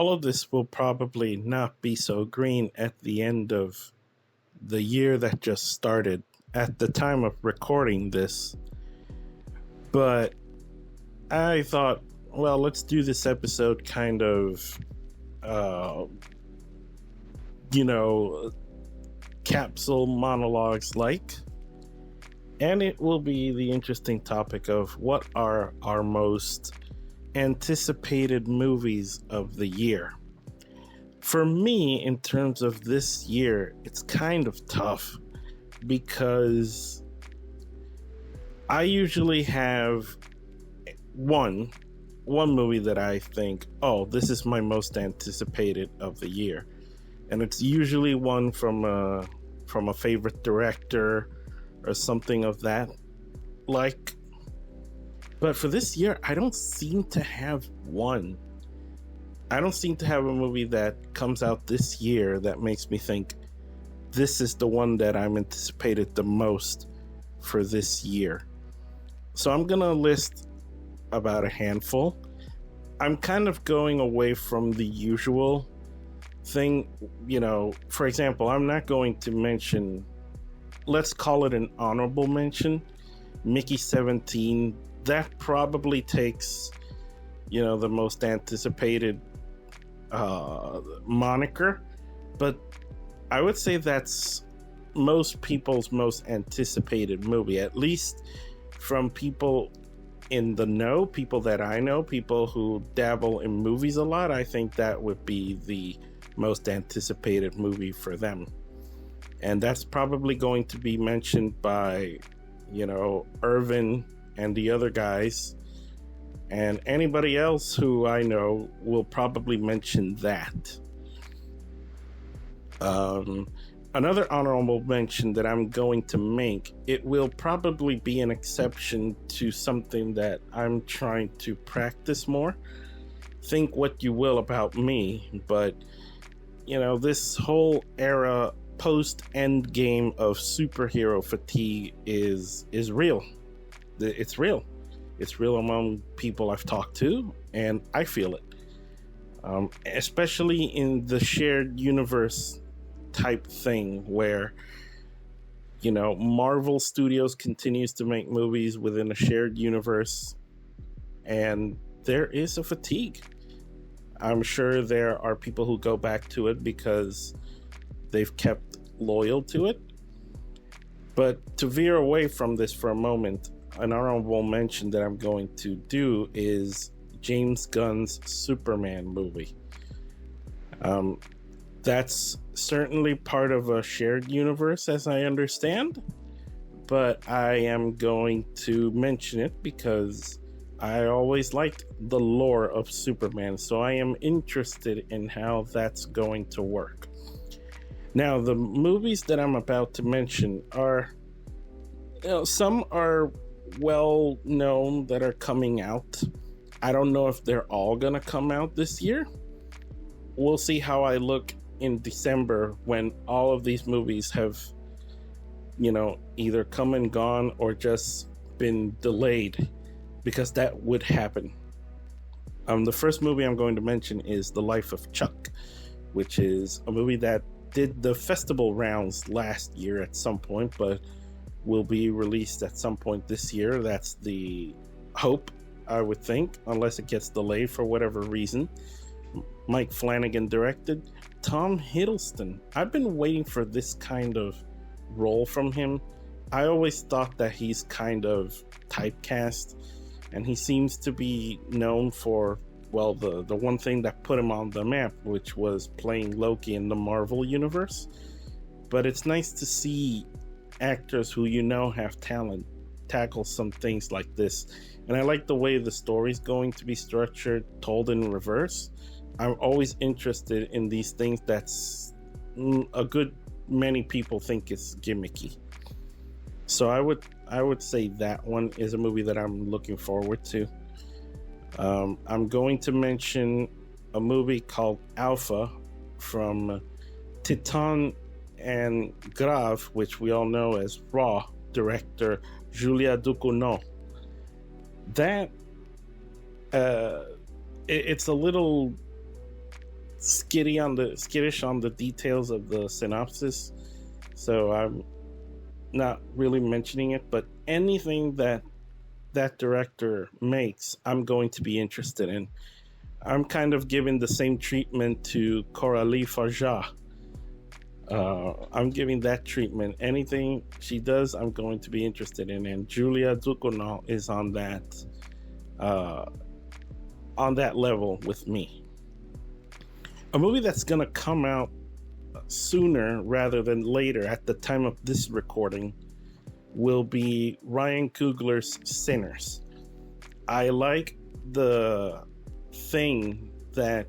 all of this will probably not be so green at the end of the year that just started at the time of recording this. But I thought, well, let's do this episode kind of, capsule monologues like. And it will be the interesting topic of what are our most anticipated movies of the year. For me, in terms of this year, it's kind of tough because I usually have one movie that I think, oh, this is my most anticipated of the year, and it's usually one from a favorite director or something of that like. But for this year, I don't seem to have one. I don't seem to have a movie that comes out this year that makes me think this is the one that I'm anticipated the most for this year. So I'm gonna list about a handful. I'm kind of going away from the usual thing. For example, I'm not going to mention, let's call it an honorable mention, Mickey 17. That probably takes, the most anticipated moniker, but I would say that's most people's most anticipated movie, at least from people in the know, people that I know, people who dabble in movies a lot. I think that would be the most anticipated movie for them, and that's probably going to be mentioned by Irvin and the other guys, and anybody else who I know will probably mention that. Another honorable mention that I'm going to make, it will probably be an exception to something that I'm trying to practice more. Think what you will about me, but this whole era post-end game of superhero fatigue is real. It's real. It's real among people I've talked to, and I feel it. Especially in the shared universe type thing where, Marvel Studios continues to make movies within a shared universe, and there is a fatigue. I'm sure there are people who go back to it because they've kept loyal to it. But to veer away from this for a moment, an honorable mention that I'm going to do is James Gunn's Superman movie. That's certainly part of a shared universe, as I understand, but I am going to mention it because I always liked the lore of Superman, so I am interested in how that's going to work. Now, the movies that I'm about to mention are, some are well known that are coming out. I don't know if they're all gonna come out this year. We'll see how I look in December when all of these movies have either come and gone or just been delayed, because that would happen. The first movie I'm going to mention is The Life of Chuck, which is a movie that did the festival rounds last year at some point, but will be released at some point this year. That's the hope, I would think, unless it gets delayed for whatever reason. Mike Flanagan directed. Tom Hiddleston. I've been waiting for this kind of role from him. I always thought that he's kind of typecast, and he seems to be known for, well, the one thing that put him on the map, which was playing Loki in the Marvel universe. But it's nice to see actors who have talent tackle some things like this, and I like the way the story's going to be structured, told in reverse. I'm always interested in these things that's a good many people think is gimmicky. So I would say that one is a movie that I'm looking forward to. I'm going to mention a movie called Alpha from Titan and Grave, which we all know as Raw director Julia Ducournau. That it's a little skittish on the details of the synopsis, so I'm not really mentioning it. But anything that director makes, I'm going to be interested in. I'm kind of giving the same treatment to Coralie Farja. I'm giving that treatment. Anything she does, I'm going to be interested in. And Julia Ducournau is on that level with me. A movie that's going to come out sooner rather than later at the time of this recording will be Ryan Coogler's Sinners. I like the thing that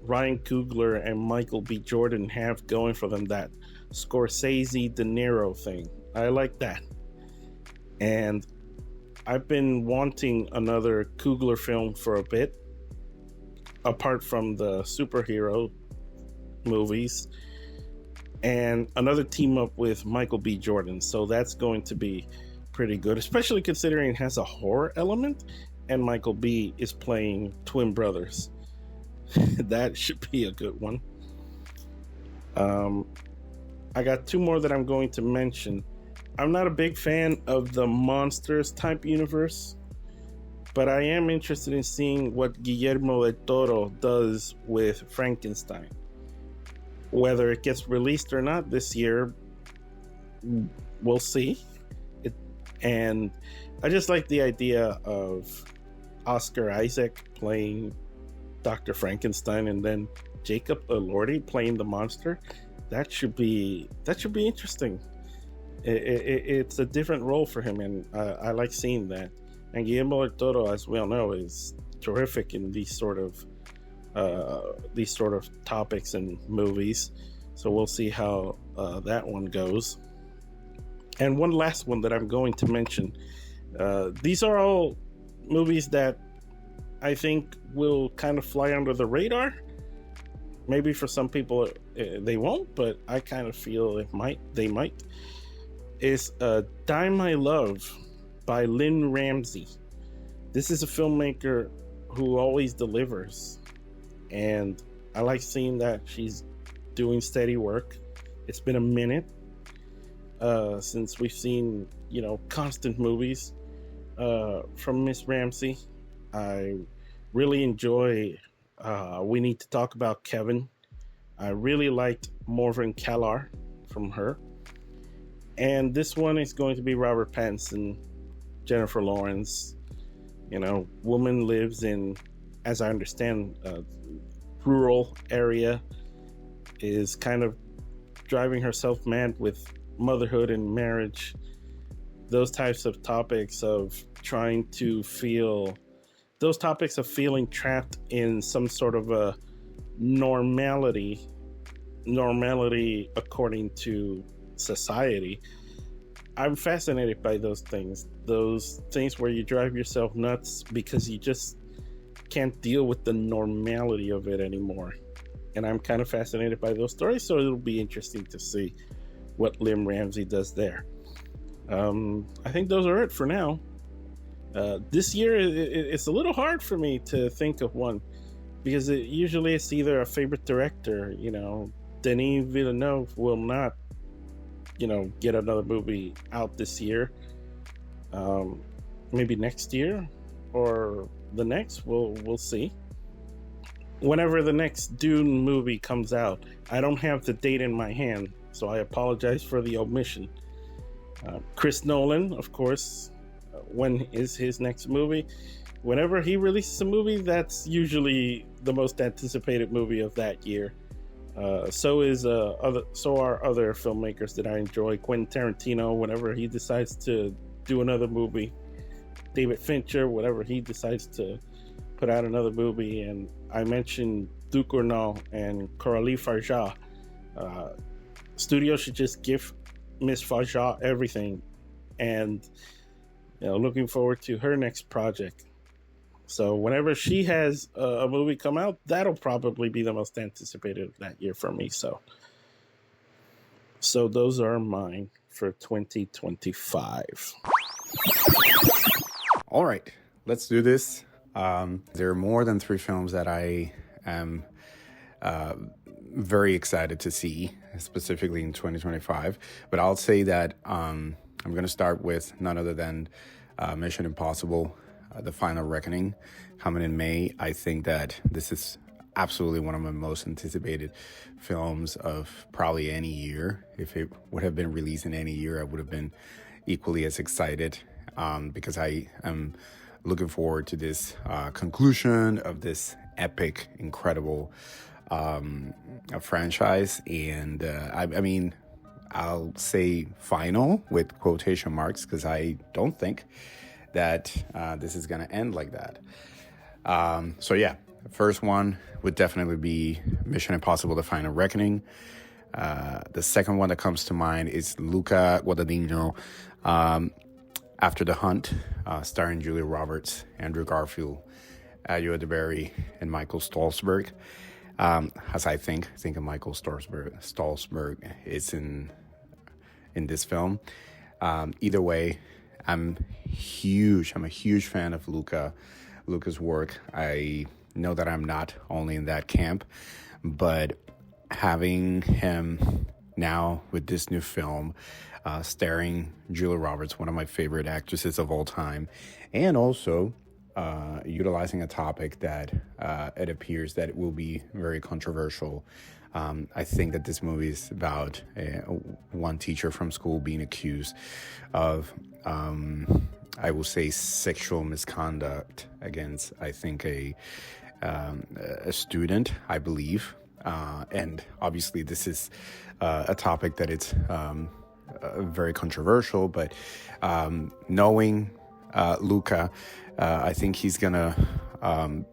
Ryan Coogler and Michael B. Jordan have going for them, that Scorsese De Niro thing. I like that. And I've been wanting another Coogler film for a bit, apart from the superhero movies, and another team up with Michael B. Jordan. So that's going to be pretty good, especially considering it has a horror element and Michael B. is playing twin brothers. That should be a good one. I got two more that I'm going to mention. I'm not a big fan of the monsters type universe, but I am interested in seeing what Guillermo del Toro does with Frankenstein. Whether it gets released or not this year, we'll see. And I just like the idea of Oscar Isaac playing Dr. Frankenstein and then Jacob Elordi playing the monster. That should be interesting. It's a different role for him, and I like seeing that. And Guillermo del Toro, as we all know, is terrific in these sort of topics and movies. So we'll see how that one goes. And one last one that I'm going to mention. These are all movies that I think will kind of fly under the radar. Maybe for some people they won't, but I kind of feel they might. Is Die My Love by Lynn Ramsey. This is a filmmaker who always delivers, and I like seeing that she's doing steady work. It's been a minute since we've seen, constant movies from Miss Ramsey. I really enjoy We Need to Talk About Kevin. I really liked Morven Callar from her. And this one is going to be Robert Pattinson, Jennifer Lawrence. Woman lives in, as I understand, a rural area, is kind of driving herself mad with motherhood and marriage. Those types of topics of feeling trapped in some sort of a normality according to society. I'm fascinated by those things where you drive yourself nuts because you just can't deal with the normality of it anymore. And I'm kind of fascinated by those stories, so it'll be interesting to see what Lynn Ramsey does there. I think those are it for now. This year, it's a little hard for me to think of one, because usually it's either a favorite director. Denis Villeneuve will not, get another movie out this year. Maybe next year or the next. We'll see. Whenever the next Dune movie comes out, I don't have the date in my hand, so I apologize for the omission. Chris Nolan, of course. When is his next movie? Whenever he releases a movie, that's usually the most anticipated movie of that year. So are other filmmakers that I enjoy. Quentin Tarantino, whenever he decides to do another movie. David Fincher, whenever he decides to put out another movie. And I mentioned Ducournau and Coralie Farja. Studio should just give Miss Farja everything. And looking forward to her next project. So whenever she has a movie come out, that'll probably be the most anticipated of that year for me. So those are mine for 2025. All right, let's do this. There are more than 3 films that I am very excited to see, specifically in 2025. But I'll say that I'm going to start with none other than Mission Impossible, The Final Reckoning, coming in May. I think that this is absolutely one of my most anticipated films of probably any year. If it would have been released in any year, I would have been equally as excited, because I am looking forward to this conclusion of this epic, incredible franchise. And I mean, I'll say final with quotation marks, because I don't think that this is going to end like that. So yeah, the first one would definitely be Mission Impossible: The Final Reckoning. The second one that comes to mind is Luca Guadagnino, After the Hunt, starring Julia Roberts, Andrew Garfield, Ayo Edebiri, and Michael Stolzberg. As I think of Michael Stolzberg is in this film. Either way, I'm a huge fan of Luca's work. I know that I'm not only in that camp, but having him now with this new film, starring Julia Roberts, one of my favorite actresses of all time, and also utilizing a topic that it appears that it will be very controversial. I think that this movie is about one teacher from school being accused of, I will say, sexual misconduct against, I think, a student, I believe. And obviously this is a topic that it's very controversial, but knowing Luca, I think he's gonna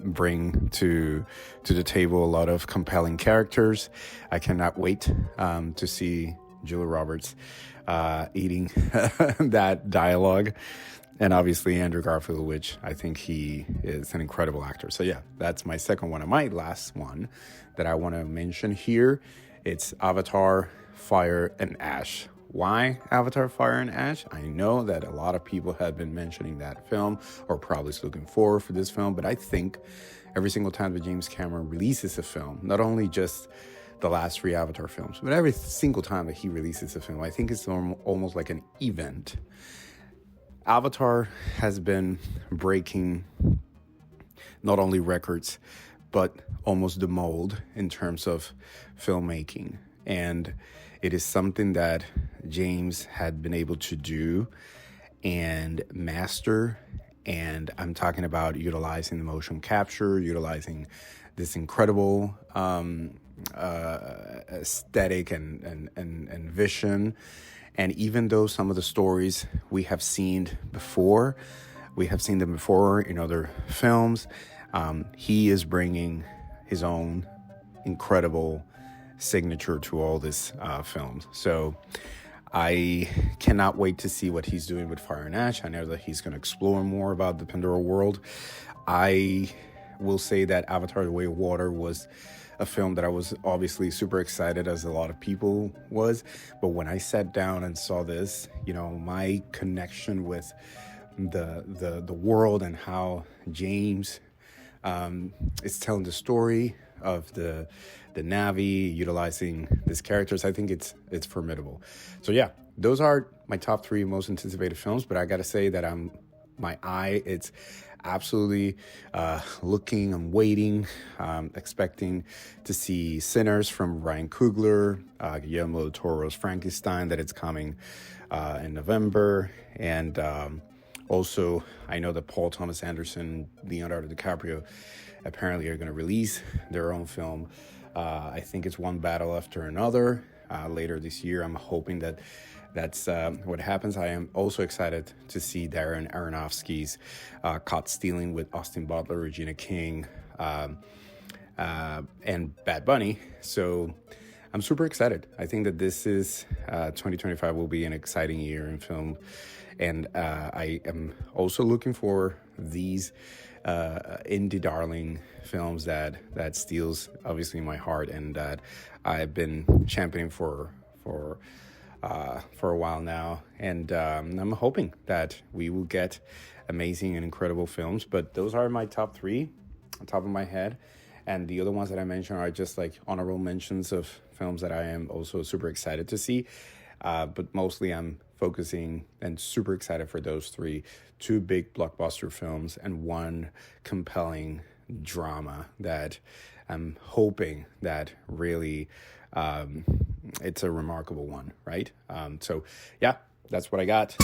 bring to the table a lot of compelling characters. I cannot wait to see Julia Roberts eating that dialogue. And obviously Andrew Garfield, which I think he is an incredible actor. So yeah, that's my second one. And my last one that I want to mention here, it's Avatar: Fire and Ash. Why Avatar: Fire and Ash? I know that a lot of people have been mentioning that film, or probably looking forward for this film, but I think every single time that James Cameron releases a film, not only just the last 3 Avatar films, but every single time that he releases a film, I think it's almost like an event. Avatar has been breaking not only records, but almost the mold in terms of filmmaking. And it is something that James had been able to do and master. And I'm talking about utilizing the motion capture, utilizing this incredible aesthetic and vision. And even though some of the stories we have seen them before in other films, he is bringing his own incredible signature to all these films. So I cannot wait to see what he's doing with Fire and Ash. I know that he's going to explore more about the Pandora world. I will say that Avatar: The Way of Water was a film that I was obviously super excited, as a lot of people was. But when I sat down and saw this, my connection with the world and how James is telling the story of the Na'vi, utilizing these characters, I think it's formidable. So yeah, those are my top 3 most anticipated films. But I gotta say that it's absolutely I'm waiting, expecting to see Sinners from Ryan Coogler, Guillermo del Toro's Frankenstein, that it's coming in November. And also, I know that Paul Thomas Anderson, Leonardo DiCaprio apparently are going to release their own film. I think it's One Battle After Another later this year. I'm hoping that's what happens. I am also excited to see Darren Aronofsky's Caught Stealing with Austin Butler, Regina King, and Bad Bunny. So I'm super excited. I think that this is 2025 will be an exciting year in film. And I am also looking for these indie darling films that steals obviously my heart, and that I've been championing for a while now. And I'm hoping that we will get amazing and incredible films. But those are my top 3 on top of my head. And the other ones that I mentioned are just like honorable mentions of films that I am also super excited to see. But mostly I'm focusing and super excited for those two big blockbuster films and one compelling drama that I'm hoping that really it's a remarkable one, right? So yeah, that's what I got.